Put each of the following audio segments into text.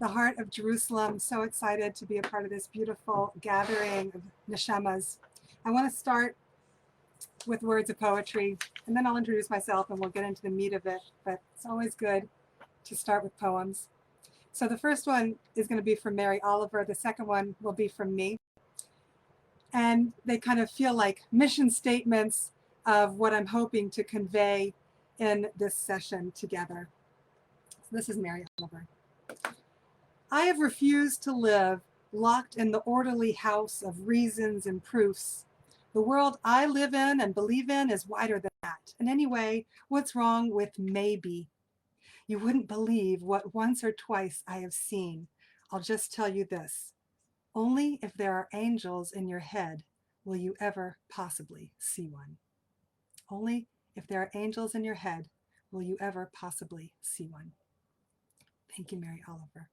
the heart of Jerusalem. So excited to be a part of this beautiful gathering of neshamas. I want to start with words of poetry, and then I'll introduce myself and we'll get into the meat of it. But it's always good to start with poems. So the first one is going to be from Mary Oliver. The second one will be from me. And they kind of feel like mission statements of what I'm hoping to convey in this session together. So this is Mary Oliver. I have refused to live locked in the orderly house of reasons and proofs. The world I live in and believe in is wider than that. And anyway, what's wrong with maybe? You wouldn't believe what once or twice I have seen. I'll just tell you this. Only if there are angels in your head will you ever possibly see one. Only if there are angels in your head will you ever possibly see one. Thank you, Mary Oliver.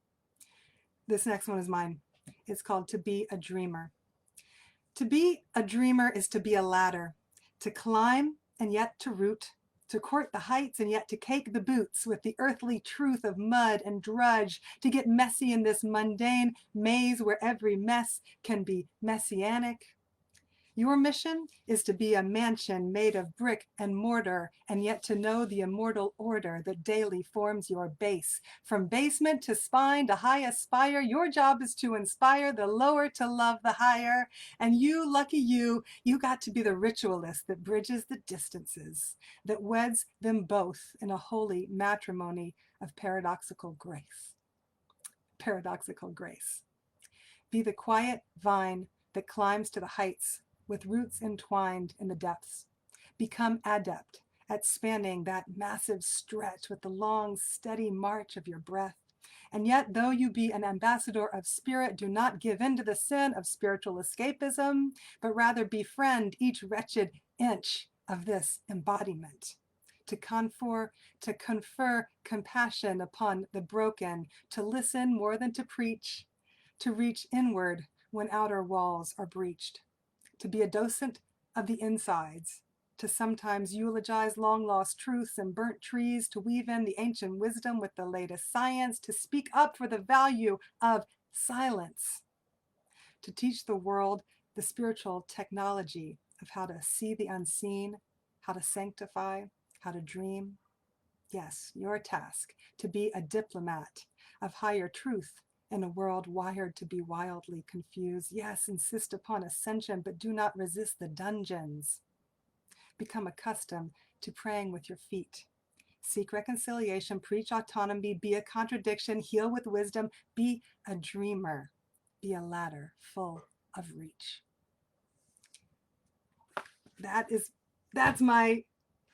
This next one is mine. It's called To Be a Dreamer. To be a dreamer is to be a ladder, to climb and yet to root, to court the heights and yet to cake the boots with the earthly truth of mud and drudge, to get messy in this mundane maze where every mess can be messianic. Your mission is to be a mansion made of brick and mortar, and yet to know the immortal order that daily forms your base. From basement to spine to highest spire, your job is to inspire the lower to love the higher. And you, lucky you got to be the ritualist that bridges the distances, that weds them both in a holy matrimony of paradoxical grace. Paradoxical grace. Be the quiet vine that climbs to the heights, with roots entwined in the depths. Become adept at spanning that massive stretch with the long, steady march of your breath. And yet, though you be an ambassador of spirit, do not give in to the sin of spiritual escapism, but rather befriend each wretched inch of this embodiment. To confer compassion upon the broken, to listen more than to preach, to reach inward when outer walls are breached. To be a docent of the insides, to sometimes eulogize long-lost truths and burnt trees, to weave in the ancient wisdom with the latest science, to speak up for the value of silence, to teach the world the spiritual technology of how to see the unseen, how to sanctify, how to dream. Yes, your task, to be a diplomat of higher truth in a world wired to be wildly confused. Yes, insist upon ascension, but do not resist the dungeons. Become accustomed to praying with your feet. Seek reconciliation, preach autonomy, be a contradiction, heal with wisdom, be a dreamer, be a ladder full of reach. That's my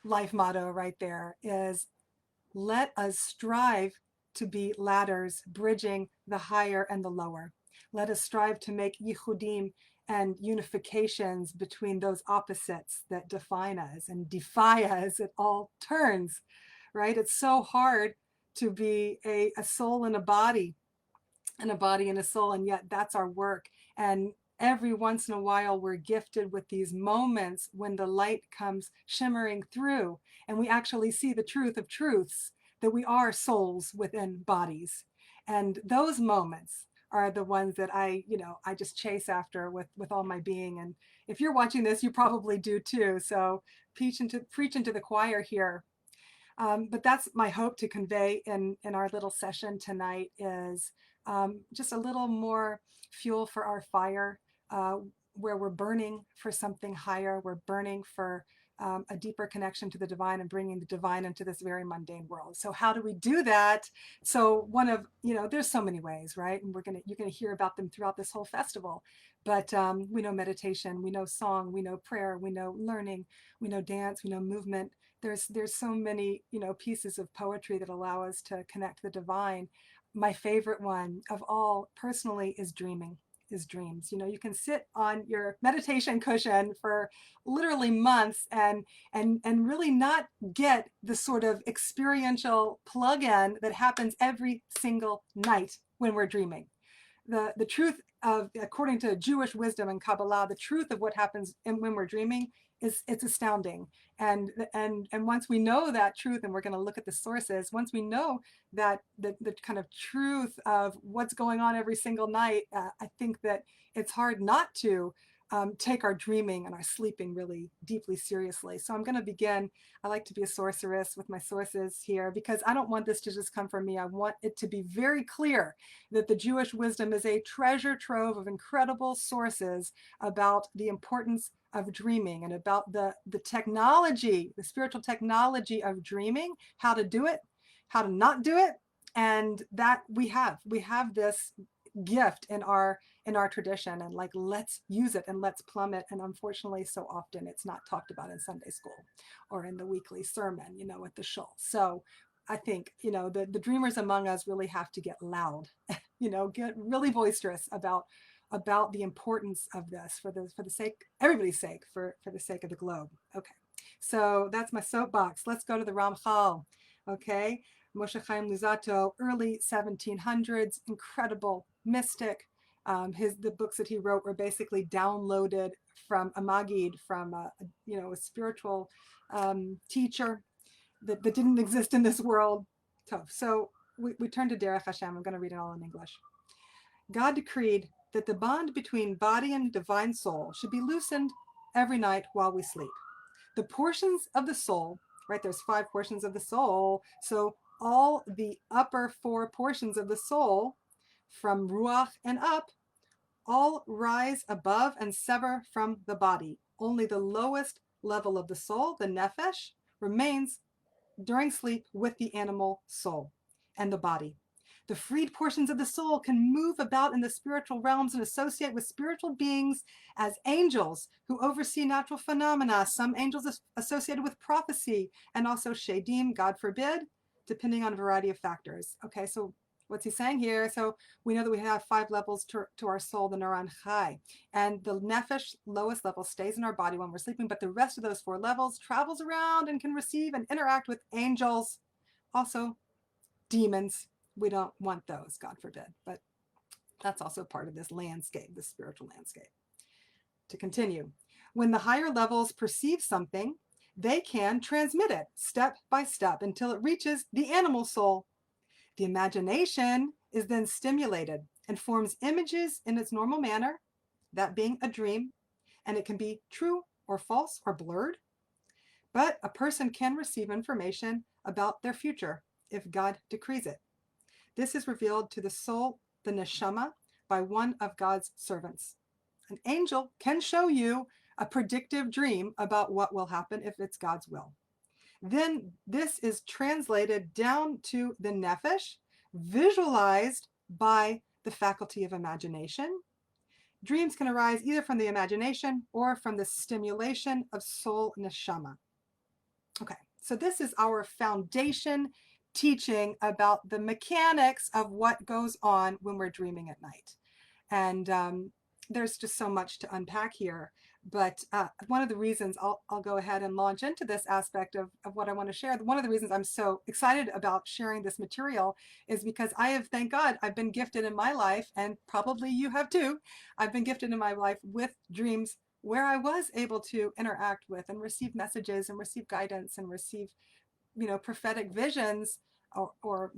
life motto right there, is let us strive to be ladders bridging the higher and the lower. Let us strive to make yichudim and unifications between those opposites that define us and defy us at all turns, right? It's so hard to be a soul and a body and a soul, and yet that's our work. And every once in a while, we're gifted with these moments when the light comes shimmering through and we actually see the truth of truths, that we are souls within bodies. And those moments are the ones that I just chase after with all my being. And if you're watching this, you probably do too. So preach into the choir here. But that's my hope to convey in our little session tonight, is just a little more fuel for our fire, where we're burning for something higher. We're burning for a deeper connection to the divine and bringing the divine into this very mundane world. So how do we do that? So there's so many ways, right? And you're gonna hear about them throughout this whole festival. But we know meditation, we know song, we know prayer, we know learning, we know dance, we know movement. There's so many pieces of poetry that allow us to connect the divine. My favorite one of all personally is dreaming. Is dreams. You can sit on your meditation cushion for literally months and really not get the sort of experiential plug-in that happens every single night when we're dreaming. The truth of, according to Jewish wisdom and Kabbalah, the truth of what happens when we're dreaming it's astounding. And once we know that truth, and we're going to look at the sources, once we know that the kind of truth of what's going on every single night, I think that it's hard not to take our dreaming and our sleeping really deeply seriously. So I'm going to begin. I like to be a sorceress with my sources here, because I don't want this to just come from me. I want it to be very clear that the Jewish wisdom is a treasure trove of incredible sources about the importance of dreaming and about the technology, the spiritual technology of dreaming, how to do it, how to not do it. And that we have this gift in our tradition, and like, let's use it and let's plumb it. And unfortunately, so often it's not talked about in Sunday school or in the weekly sermon, at the shul. So I think, the dreamers among us really have to get loud, get really boisterous about the importance of this for the sake, everybody's sake, for the sake of the globe. Okay, so that's my soapbox. Let's go to the Ramchal. Okay, Moshe Chaim Luzzatto, early 1700s, incredible mystic. The books that he wrote were basically downloaded from a Magid, from a spiritual teacher that didn't exist in this world. So we turn to Derech Hashem. I'm going to read it all in English. God decreed that the bond between body and divine soul should be loosened every night while we sleep. The portions of the soul, right, there's 5 portions of the soul, so all the upper 4 portions of the soul, from Ruach and up, all rise above and sever from the body. Only the lowest level of the soul, the Nefesh, remains during sleep with the animal soul and the body. The freed portions of the soul can move about in the spiritual realms and associate with spiritual beings as angels who oversee natural phenomena. Some angels associated with prophecy, and also shadim, God forbid, depending on a variety of factors. Okay, so what's he saying here? So we know that we have 5 levels to our soul, the Naran Chai, and the Nefesh, lowest level, stays in our body when we're sleeping, but the rest of those 4 levels travels around and can receive and interact with angels, also demons. We don't want those, God forbid, but that's also part of this landscape, this spiritual landscape. To continue, when the higher levels perceive something, they can transmit it step by step until it reaches the animal soul. The imagination is then stimulated and forms images in its normal manner, that being a dream, and it can be true or false or blurred. But a person can receive information about their future if God decrees it. This is revealed to the soul, the neshama, by one of God's servants. An angel can show you a predictive dream about what will happen if it's God's will. Then this is translated down to the nefesh, visualized by the faculty of imagination. Dreams can arise either from the imagination or from the stimulation of soul neshama. Okay, so this is our foundation teaching about the mechanics of what goes on when we're dreaming at night. And there's just so much to unpack here. But one of the reasons I'll go ahead and launch into this aspect of what I want to share. One of the reasons I'm so excited about sharing this material is because thank God, I've been gifted in my life, and probably you have too. I've been gifted in my life with dreams where I was able to interact with and receive messages and receive guidance and receive, prophetic visions or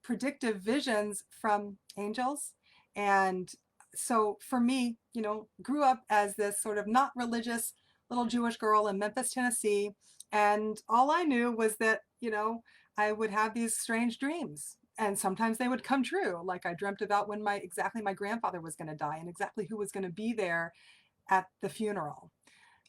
predictive visions from angels. And so for me, grew up as this sort of not religious little Jewish girl in Memphis, Tennessee. And all I knew was that, I would have these strange dreams. And sometimes they would come true. Like I dreamt about when my grandfather was going to die and exactly who was going to be there at the funeral.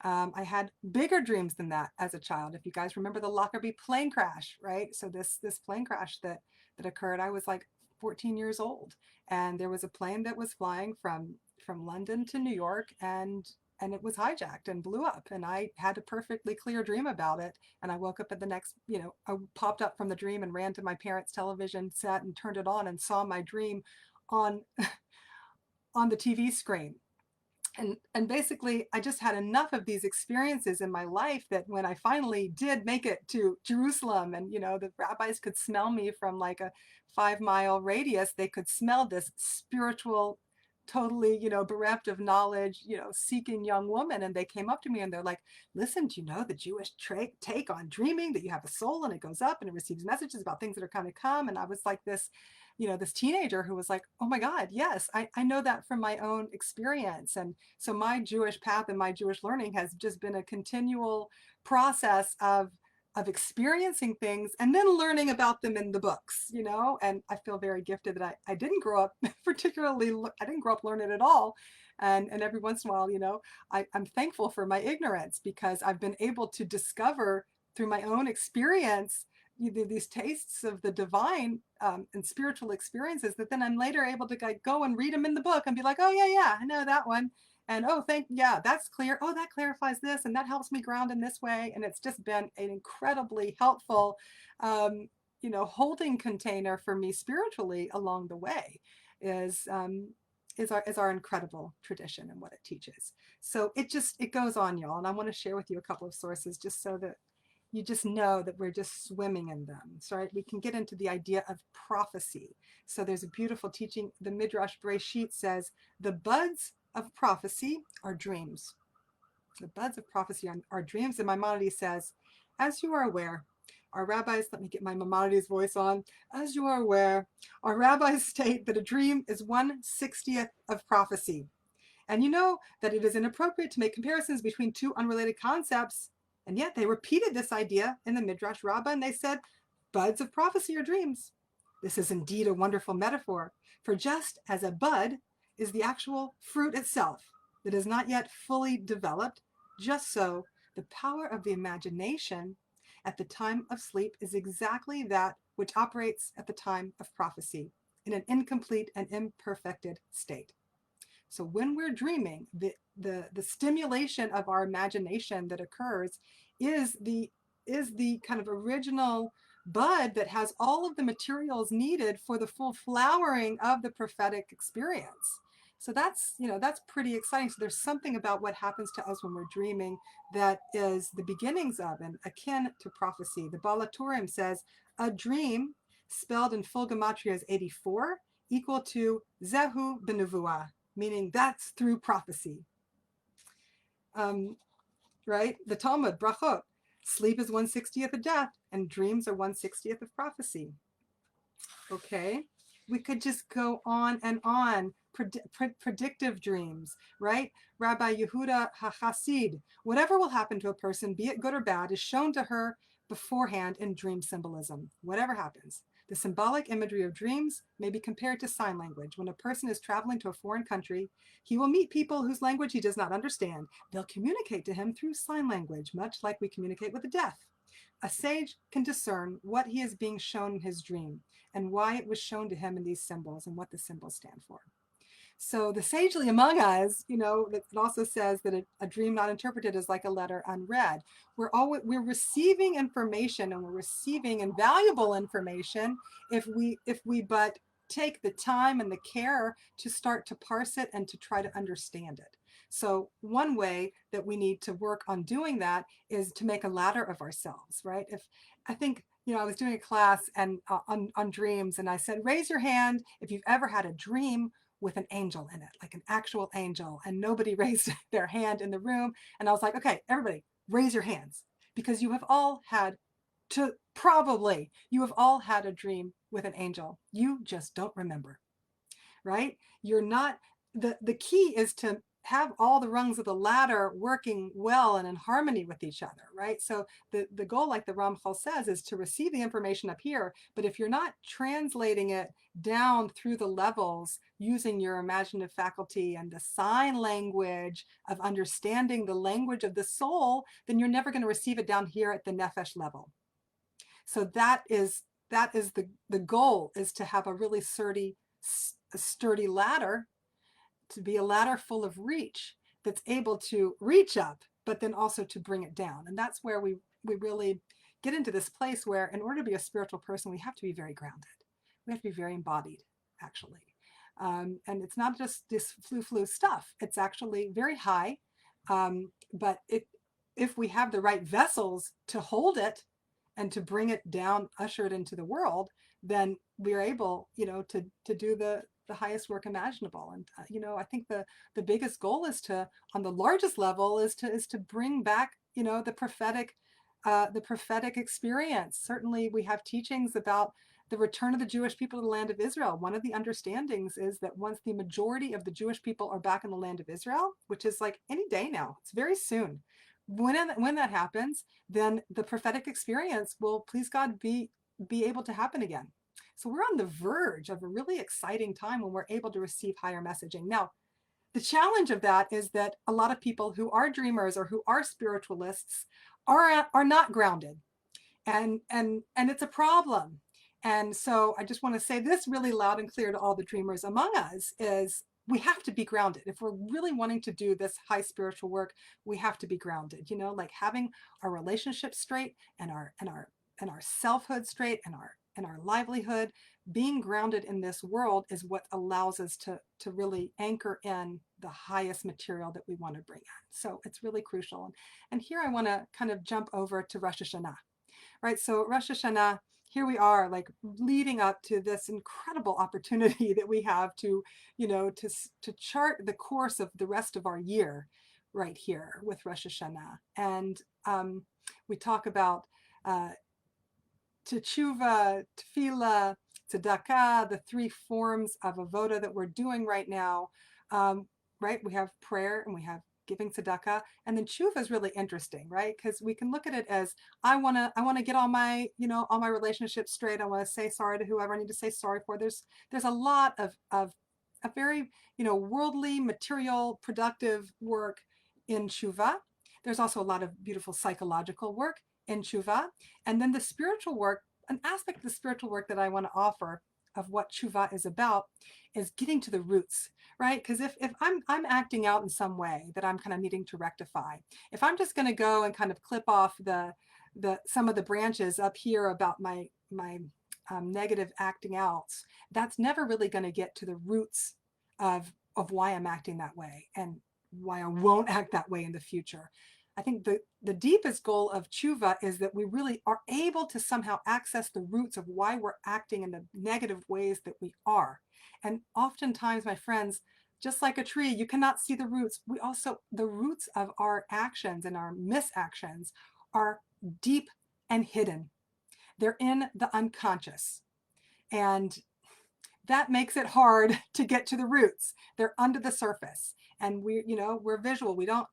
I had bigger dreams than that as a child. If you guys remember the Lockerbie plane crash, right? So this plane crash that occurred, I was like 14 years old, and there was a plane that was flying from London to New York, and it was hijacked and blew up. And I had a perfectly clear dream about it. And I woke up at the next, I popped up from the dream and ran to my parents' television set and turned it on and saw my dream on on the TV screen. And basically, I just had enough of these experiences in my life that when I finally did make it to Jerusalem, and the rabbis could smell me from like a 5-mile radius, they could smell this spiritual totally, bereft of knowledge, seeking young woman. And they came up to me and they're like, listen, do you know the Jewish take on dreaming, that you have a soul and it goes up and it receives messages about things that are going to come? And I was like this teenager who was like, oh my God, yes, I know that from my own experience. And so my Jewish path and my Jewish learning has just been a continual process of experiencing things and then learning about them in the books, and I feel very gifted that I didn't grow up I didn't grow up learning at all. And every once in a while, I'm thankful for my ignorance, because I've been able to discover through my own experience these tastes of the divine and spiritual experiences that then I'm later able to go and read them in the book and be like, oh yeah, I know that one. And that's clear. Oh, that clarifies this, and that helps me ground in this way. And it's just been an incredibly helpful, holding container for me spiritually along the way. Is our incredible tradition and what it teaches. So it goes on, y'all. And I want to share with you a couple of sources just so that you just know that we're just swimming in them. So we can get into the idea of prophecy. So there's a beautiful teaching. The Midrash Breshit says, the buds of prophecy are dreams. The buds of prophecy are dreams. And Maimonides says, as you are aware, our rabbis, let me get my Maimonides voice on. As you are aware, our rabbis state that a dream is 1/60th of prophecy. And you know that it is inappropriate to make comparisons between two unrelated concepts. And yet they repeated this idea in the Midrash Rabbah, and they said, buds of prophecy are dreams. This is indeed a wonderful metaphor, for just as a bud is the actual fruit itself that is not yet fully developed, just so the power of the imagination at the time of sleep is exactly that which operates at the time of prophecy, in an incomplete and imperfected state. So when we're dreaming, the stimulation of our imagination that occurs is the kind of original bud that has all of the materials needed for the full flowering of the prophetic experience. So that's pretty exciting. So there's something about what happens to us when we're dreaming that is the beginnings of and akin to prophecy. The Baal HaTurim says a dream spelled in full gematria is 84 equal to Zehu Benevuah, meaning that's through prophecy. Right? The Talmud, Brachot, sleep is 1/60th of death and dreams are 1/60th of prophecy. Okay, we could just go on and on. Predictive dreams, right? Rabbi Yehuda HaChassid, whatever will happen to a person, be it good or bad, is shown to her beforehand in dream symbolism. Whatever happens. The symbolic imagery of dreams may be compared to sign language. When a person is traveling to a foreign country, he will meet people whose language he does not understand. They'll communicate to him through sign language, much like we communicate with the deaf. A sage can discern what he is being shown in his dream and why it was shown to him in these symbols and what the symbols stand for. So the sagely among us, it also says that a dream not interpreted is like a letter unread. We're receiving information, and we're receiving invaluable information if we but take the time and the care to start to parse it and to try to understand it. So one way that we need to work on doing that is to make a ladder of ourselves, right? I was doing a class and on dreams, and I said, raise your hand if you've ever had a dream with an angel in it, like an actual angel, and nobody raised their hand in the room. And I was like, okay, everybody raise your hands, because you have all had a dream with an angel. You just don't remember, right? You're not, the key is to have all the rungs of the ladder working well and in harmony with each other, right? So the goal, like the Ramchal says, is to receive the information up here, but if you're not translating it down through the levels using your imaginative faculty and the sign language of understanding the language of the soul, then you're never going to receive it down here at the nefesh level. So that is the goal, is to have a really sturdy ladder, to be a ladder full of reach that's able to reach up, but then also to bring it down. And that's where we really get into this place where, in order to be a spiritual person, we have to be very grounded. We have to be very embodied, actually. And it's not just this flu stuff. It's actually very high. But if we have the right vessels to hold it and to bring it down, usher it into the world, then we're able, to do the the highest work imaginable. And I think the biggest goal is to, on the largest level, is to bring back the prophetic experience. Certainly, we have teachings about the return of the Jewish people to the land of Israel. One of the understandings is that once the majority of the Jewish people are back in the land of Israel, which is like any day now, it's very soon. When that happens, then the prophetic experience will, please God, be able to happen again. So we're on the verge of a really exciting time when we're able to receive higher messaging. Now, the challenge of that is that a lot of people who are dreamers or who are spiritualists are not grounded, and it's a problem. And so I just want to say this really loud and clear to all the dreamers among us is we have to be grounded. If we're really wanting to do this high spiritual work, we have to be grounded, like having our relationship straight and our selfhood straight and our livelihood. Being grounded in this world is what allows us to really anchor in the highest material that we want to bring in. So it's really crucial. And here I want to kind of jump over to Rosh Hashanah, right? So Rosh Hashanah, here we are, like leading up to this incredible opportunity that we have to chart the course of the rest of our year right here with Rosh Hashanah. And we talk about Teshuva, Tefillah, Tzedakah, the three forms of avoda that we're doing right now, right? We have prayer and we have giving tzedakah, and then tshuva is really interesting, right? Because we can look at it as I want to get all my relationships straight. I want to say sorry to whoever I need to say sorry for. There's a lot of a very worldly, material, productive work in tshuva. There's also a lot of beautiful psychological work in tshuva, and then the spiritual work. An aspect of the spiritual work that I want to offer of what tshuva is about is getting to the roots, right? Because if I'm acting out in some way that I'm kind of needing to rectify, if I'm just going to go and kind of clip off the some of the branches up here about my negative acting outs, that's never really going to get to the roots of why I'm acting that way and why I won't act that way in the future. I think the deepest goal of tshuva is that we really are able to somehow access the roots of why we're acting in the negative ways that we are. And oftentimes, my friends, just like a tree, you cannot see the roots. The roots of our actions and our misactions are deep and hidden. They're in the unconscious. And that makes it hard to get to the roots. They're under the surface. And we're visual.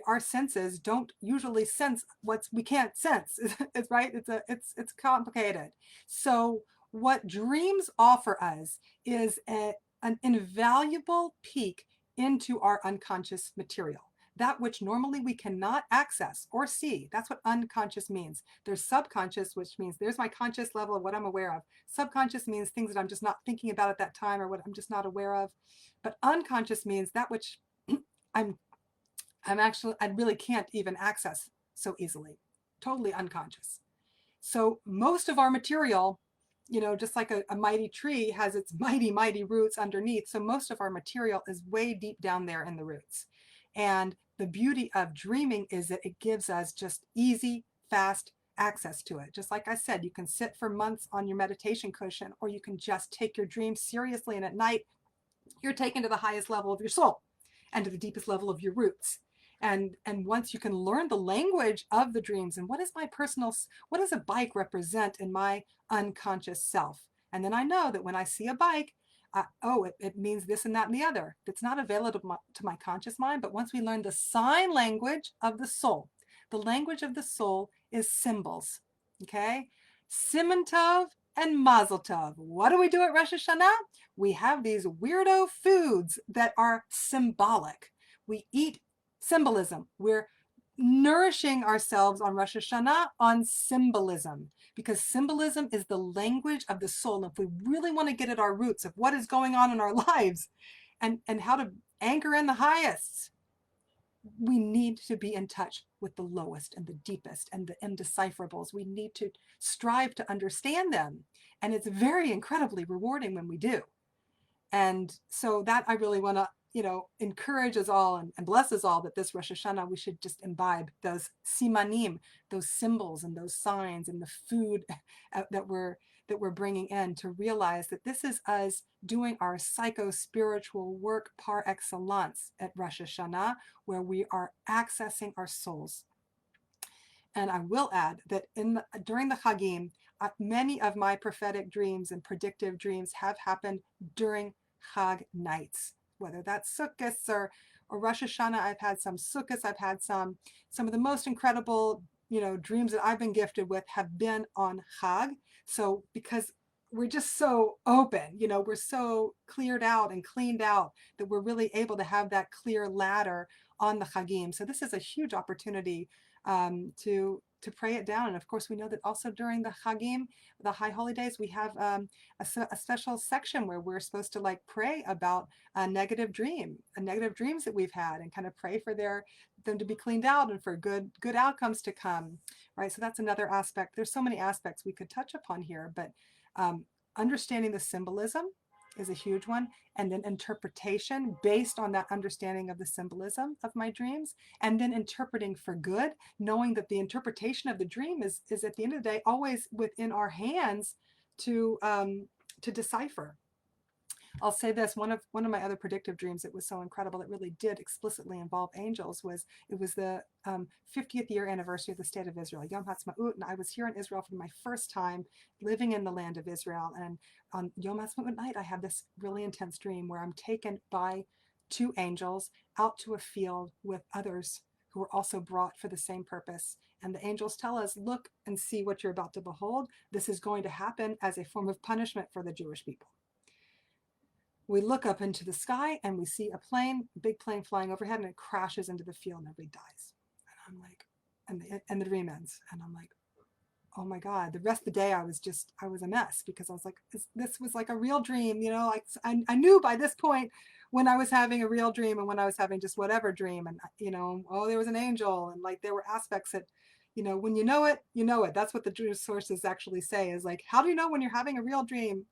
Our senses don't usually sense what we can't sense. It's right. It's complicated. So what dreams offer us is an invaluable peek into our unconscious material, that which normally we cannot access or see. That's what unconscious means. There's subconscious, which means there's my conscious level of what I'm aware of. Subconscious means things that I'm just not thinking about at that time or what I'm just not aware of. But unconscious means that which I really can't even access so easily, totally unconscious. So most of our material, just like a mighty tree has its mighty, mighty roots underneath. So most of our material is way deep down there in the roots. And the beauty of dreaming is that it gives us just easy, fast access to it. Just like I said, you can sit for months on your meditation cushion, or you can just take your dreams seriously. And at night, you're taken to the highest level of your soul and to the deepest level of your roots. And once you can learn the language of the dreams and what does a bike represent in my unconscious self? And then I know that when I see a bike, it means this and that and the other. That's not available to my conscious mind. But once we learn the sign language of the soul, the language of the soul is symbols. Okay? Siman Tov and Mazel Tov. What do we do at Rosh Hashanah? We have these weirdo foods that are symbolic. We eat symbolism. We're nourishing ourselves on Rosh Hashanah on symbolism, because symbolism is the language of the soul. And if we really want to get at our roots of what is going on in our lives and how to anchor in the highest, we need to be in touch with the lowest and the deepest and the indecipherables. We need to strive to understand them. And it's very incredibly rewarding when we do. And so that I really want to encourage us all and bless us all that this Rosh Hashanah, we should just imbibe those simanim, those symbols and those signs and the food that we're that we're bringing in to realize that this is us doing our psycho-spiritual work par excellence at Rosh Hashanah, where we are accessing our souls. And I will add that during the Chagim, many of my prophetic dreams and predictive dreams have happened during Chag nights, whether that's Sukkot or Rosh Hashanah. I've had some Sukkot. I've had some of the most incredible, dreams that I've been gifted with have been on Chag. So because we're just so open, we're so cleared out and cleaned out that we're really able to have that clear ladder on the Chagim. So this is a huge opportunity to pray it down. And of course, we know that also during the Chagim, the high holy days, we have a special section where we're supposed to like pray about a negative dreams that we've had, and kind of pray for them to be cleaned out and for good outcomes to come, right? So that's another aspect. There's so many aspects we could touch upon here, but understanding the symbolism is a huge one, and then interpretation based on that understanding of the symbolism of my dreams, and then interpreting for good, knowing that the interpretation of the dream is at the end of the day always within our hands to decipher. I'll say this, one of my other predictive dreams that was so incredible that really did explicitly involve angels was the 50th year anniversary of the state of Israel, Yom Ha'atzmaut, and I was here in Israel for my first time living in the land of Israel. And on Yom Ha'atzmaut night, I had this really intense dream where I'm taken by two angels out to a field with others who were also brought for the same purpose. And the angels tell us, look and see what you're about to behold. This is going to happen as a form of punishment for the Jewish people. We look up into the sky and we see a big plane flying overhead, and it crashes into the field and everybody dies. And I'm like, and the dream ends. And I'm like, oh my God. The rest of the day I was a mess, because I was like, this was like a real dream. I knew by this point when I was having a real dream and when I was having just whatever dream. And, there was an angel, and like there were aspects that, when you know it, you know it. That's what the Jewish sources actually say, is like, how do you know when you're having a real dream?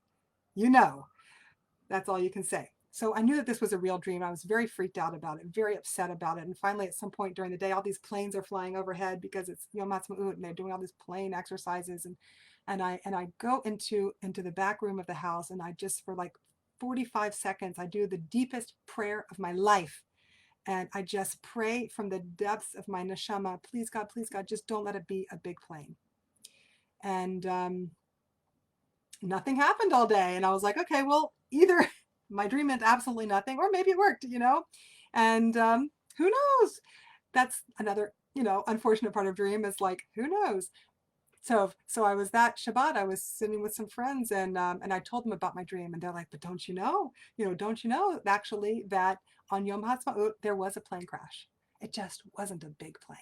That's all you can say. So I knew that this was a real dream. I was very freaked out about it, very upset about it. And finally, at some point during the day, all these planes are flying overhead because it's Yom Ha'atzmaut, and they're doing all these plane exercises. And I go into the back room of the house, and I just, for like 45 seconds, I do the deepest prayer of my life. And I just pray from the depths of my neshama, please God, just don't let it be a big plane. And nothing happened all day. And I was like, okay, well, either my dream meant absolutely nothing, or maybe it worked, and who knows? That's another, unfortunate part of dream, is like, who knows? So I was that Shabbat, I was sitting with some friends, and I told them about my dream, and they're like, but don't you know actually that on Yom Ha'atzmaut there was a plane crash. It just wasn't a big plane.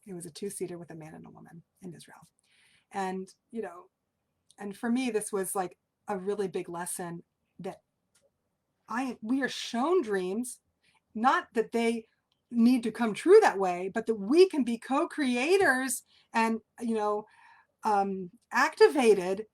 It was a 2-seater with a man and a woman in Israel. And, and for me, this was like a really big lesson that we are shown dreams, not that they need to come true that way, but that we can be co-creators and, activated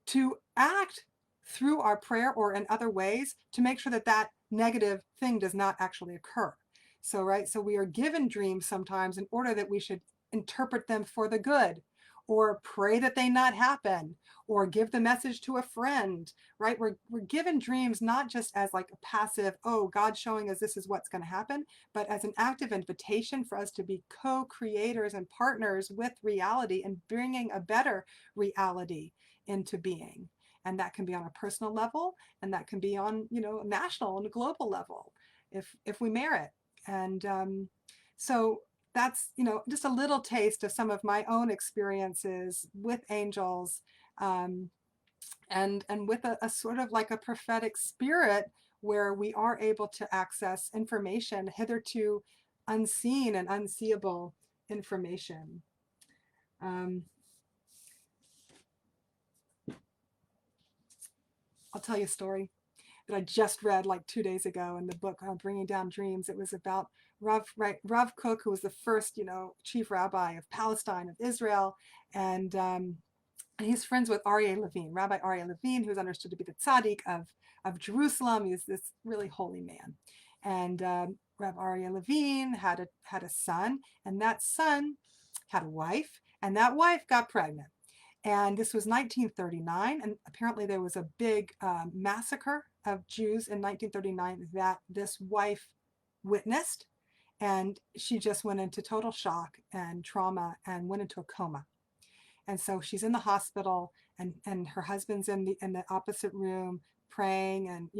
to act through our prayer or in other ways to make sure that negative thing does not actually occur. So we are given dreams sometimes in order that we should interpret them for the good, or pray that they not happen, or give the message to a friend, right? We're given dreams not just as like a passive, oh, God's showing us this is what's going to happen, but as an active invitation for us to be co-creators and partners with reality and bringing a better reality into being. And that can be on a personal level, and that can be on, a national and a global level if we merit. And so that's, just a little taste of some of my own experiences with angels, and with a sort of like a prophetic spirit where we are able to access information, hitherto unseen and unseeable information. I'll tell you a story that I just read like 2 days ago in the book Bringing Down Dreams. It was about Rav Kook, who was the first, chief rabbi of Palestine, of Israel, and he's friends with Ariel Levine, Rabbi Ariel Levine, who's understood to be the tzaddik of Jerusalem. He's this really holy man, and Rabbi Ariel Levine had a son, and that son had a wife, and that wife got pregnant. And this was 1939, and apparently there was a big massacre of Jews in 1939 that this wife witnessed, and she just went into total shock and trauma and went into a coma. And so she's in the hospital, and her husband's in the opposite room praying and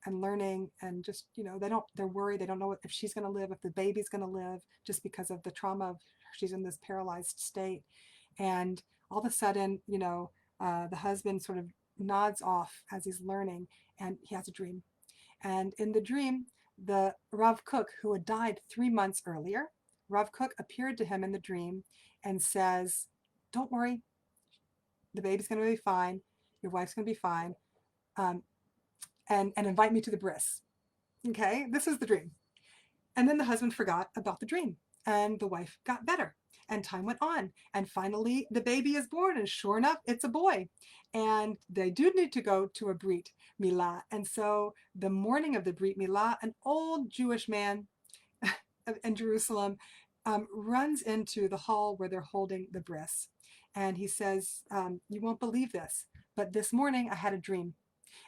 and learning, and just they're worried. They don't know if she's going to live, if the baby's going to live, just because of the trauma of she's in this paralyzed state. And all of a sudden, the husband sort of nods off as he's learning, and he has a dream. And in the dream, the Rav Kook, who had died 3 months earlier, Rav Kook appeared to him in the dream and says, "Don't worry, the baby's going to be fine. Your wife's going to be fine, and invite me to the bris." Okay, this is the dream. And then the husband forgot about the dream, and the wife got better, and time went on, and finally the baby is born, and sure enough, it's a boy. And they do need to go to a Brit Milah. And so the morning of the Brit Milah, an old Jewish man in Jerusalem runs into the hall where they're holding the bris. And he says, "You won't believe this, but this morning I had a dream.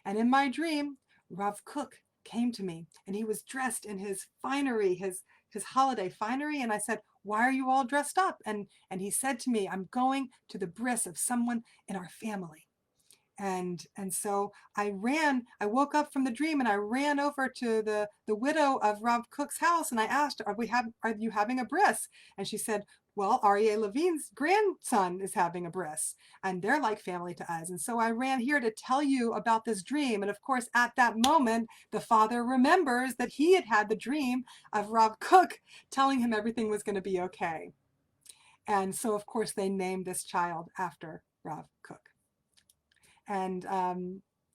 And in my dream, Rav Kook came to me, and he was dressed in his finery, his holiday finery. And I said, 'Why are you all dressed up?' And he said to me, 'I'm going to the bris of someone in our family.' And so I woke up from the dream, and I ran over to the widow of Rav Kook's house, and I asked, 'Are you having a bris?' And she said, 'Well, Ariel Levine's grandson is having a bris, and they're like family to us. And so I ran here to tell you about this dream.' And of course, at that moment, the father remembers that he had had the dream of Rav Kook telling him everything was going to be okay. And so, of course, they named this child after Rav Kook. And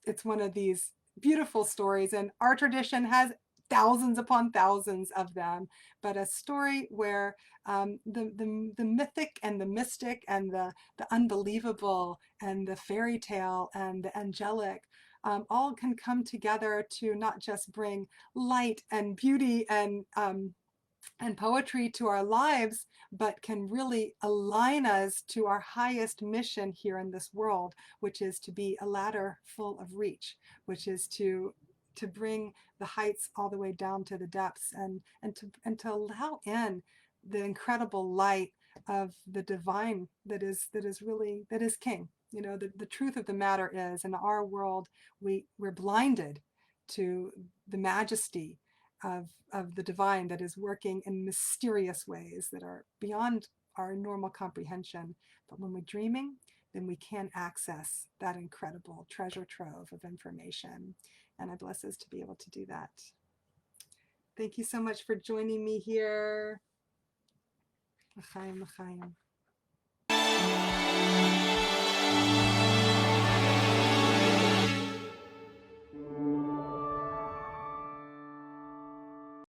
it's one of these beautiful stories, and our tradition has thousands upon thousands of them, but a story where the mythic and the mystic and the unbelievable and the fairy tale and the angelic all can come together to not just bring light and beauty and poetry to our lives, but can really align us to our highest mission here in this world, which is to be a ladder full of reach, which is to bring the heights all the way down to the depths, and to allow in the incredible light of the divine that is king. The truth of the matter is, in our world, we're blinded to the majesty of the divine that is working in mysterious ways that are beyond our normal comprehension. But when we're dreaming, then we can access that incredible treasure trove of information. And I bless us to be able to do that. Thank you so much for joining me here. L'chaim, l'chaim.